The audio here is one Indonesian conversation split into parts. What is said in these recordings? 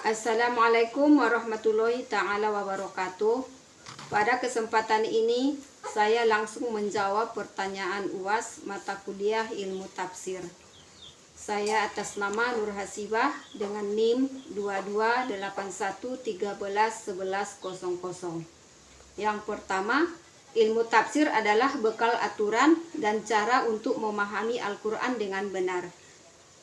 Assalamualaikum warahmatullahi ta'ala wabarakatuh. Pada kesempatan ini saya langsung menjawab pertanyaan UAS mata kuliah ilmu tafsir. Saya atas nama Nur Hasibah dengan NIM 2281131100. Yang pertama, ilmu tafsir adalah bekal aturan dan cara untuk memahami Al-Quran dengan benar.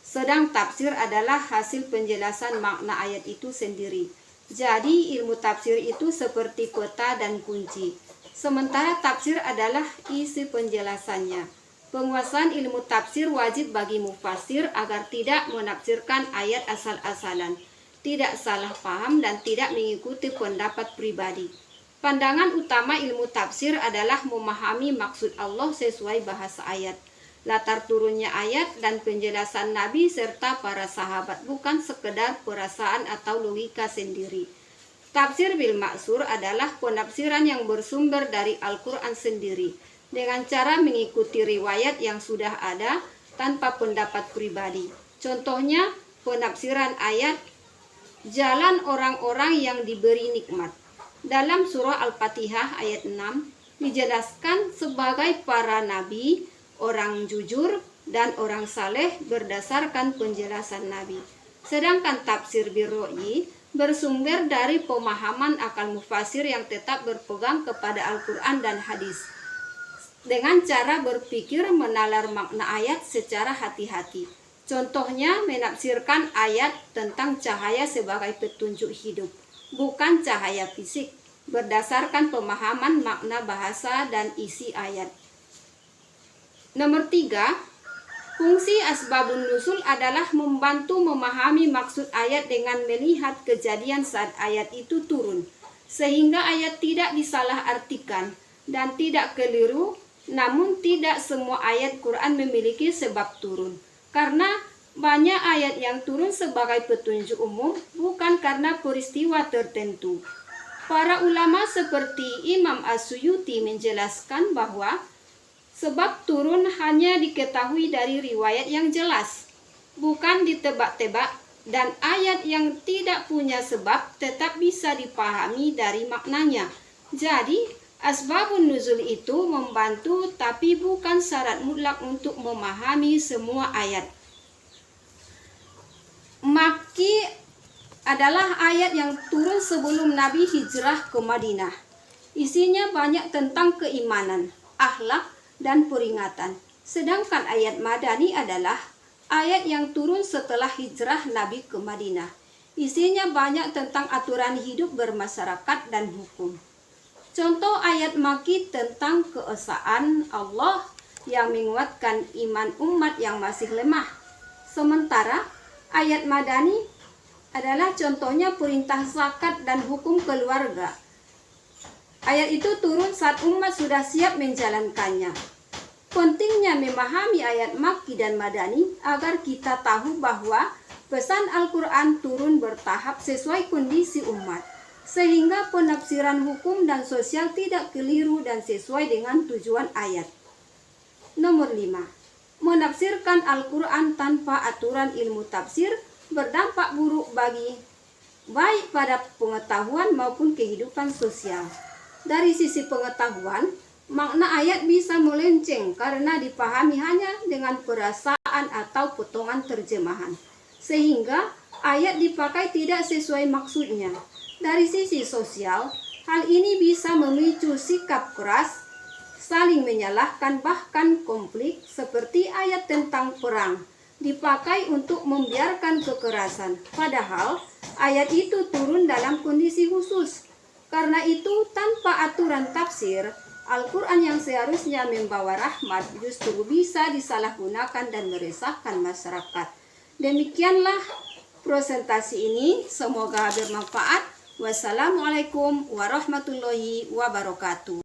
Sedang tafsir adalah hasil penjelasan makna ayat itu sendiri. Jadi ilmu tafsir itu seperti peta dan kunci. Sementara tafsir adalah isi penjelasannya. Penguasaan ilmu tafsir wajib bagi mufasir agar tidak menafsirkan ayat asal-asalan, tidak salah paham dan tidak mengikuti pendapat pribadi. Pandangan utama ilmu tafsir adalah memahami maksud Allah sesuai bahasa ayat, latar turunnya ayat dan penjelasan Nabi serta para sahabat, bukan sekedar perasaan atau logika sendiri. Tafsir bil ma'sur adalah penafsiran yang bersumber dari Al-Quran sendiri dengan cara mengikuti riwayat yang sudah ada tanpa pendapat pribadi. Contohnya penafsiran ayat jalan orang-orang yang diberi nikmat. Dalam surah Al-Fatihah ayat 6 dijelaskan sebagai para nabi, orang jujur dan orang saleh berdasarkan penjelasan Nabi. Sedangkan tafsir birro'i bersumber dari pemahaman akal mufasir yang tetap berpegang kepada Al-Quran dan hadis, dengan cara berpikir menalar makna ayat secara hati-hati. Contohnya menafsirkan ayat tentang cahaya sebagai petunjuk hidup, bukan cahaya fisik, berdasarkan pemahaman makna bahasa dan isi ayat. Nomor 3, fungsi asbabun nuzul adalah membantu memahami maksud ayat dengan melihat kejadian saat ayat itu turun, sehingga ayat tidak disalahartikan dan tidak keliru. Namun tidak semua ayat Quran memiliki sebab turun, karena banyak ayat yang turun sebagai petunjuk umum, bukan karena peristiwa tertentu. Para ulama seperti Imam As-Suyuti menjelaskan bahwa sebab turun hanya diketahui dari riwayat yang jelas, bukan ditebak-tebak, dan ayat yang tidak punya sebab tetap bisa dipahami dari maknanya. Jadi, asbabun nuzul itu membantu tapi bukan syarat mutlak untuk memahami semua ayat. Makki adalah ayat yang turun sebelum Nabi hijrah ke Madinah. Isinya banyak tentang keimanan, akhlak, dan peringatan. Sedangkan ayat Madani adalah ayat yang turun setelah hijrah Nabi ke Madinah. Isinya banyak tentang aturan hidup bermasyarakat dan hukum. Contoh ayat Makki tentang keesaan Allah yang menguatkan iman umat yang masih lemah. Sementara ayat Madani adalah contohnya perintah zakat dan hukum keluarga. Ayat itu turun saat umat sudah siap menjalankannya. Pentingnya memahami ayat Makki dan Madani agar kita tahu bahwa pesan Al-Quran turun bertahap sesuai kondisi umat, sehingga penafsiran hukum dan sosial tidak keliru dan sesuai dengan tujuan ayat. Nomor 5. Menafsirkan Al-Quran tanpa aturan ilmu tafsir berdampak buruk baik pada pengetahuan maupun kehidupan sosial. Dari sisi pengetahuan, makna ayat bisa melenceng karena dipahami hanya dengan perasaan atau potongan terjemahan, sehingga ayat dipakai tidak sesuai maksudnya. Dari sisi sosial, hal ini bisa memicu sikap keras, saling menyalahkan, bahkan konflik, seperti ayat tentang perang dipakai untuk membiarkan kekerasan, padahal ayat itu turun dalam kondisi khusus. Karena itu, tanpa aturan tafsir, Al-Quran yang seharusnya membawa rahmat justru bisa disalahgunakan dan meresahkan masyarakat. Demikianlah presentasi ini, semoga bermanfaat. Wassalamualaikum warahmatullahi wabarakatuh.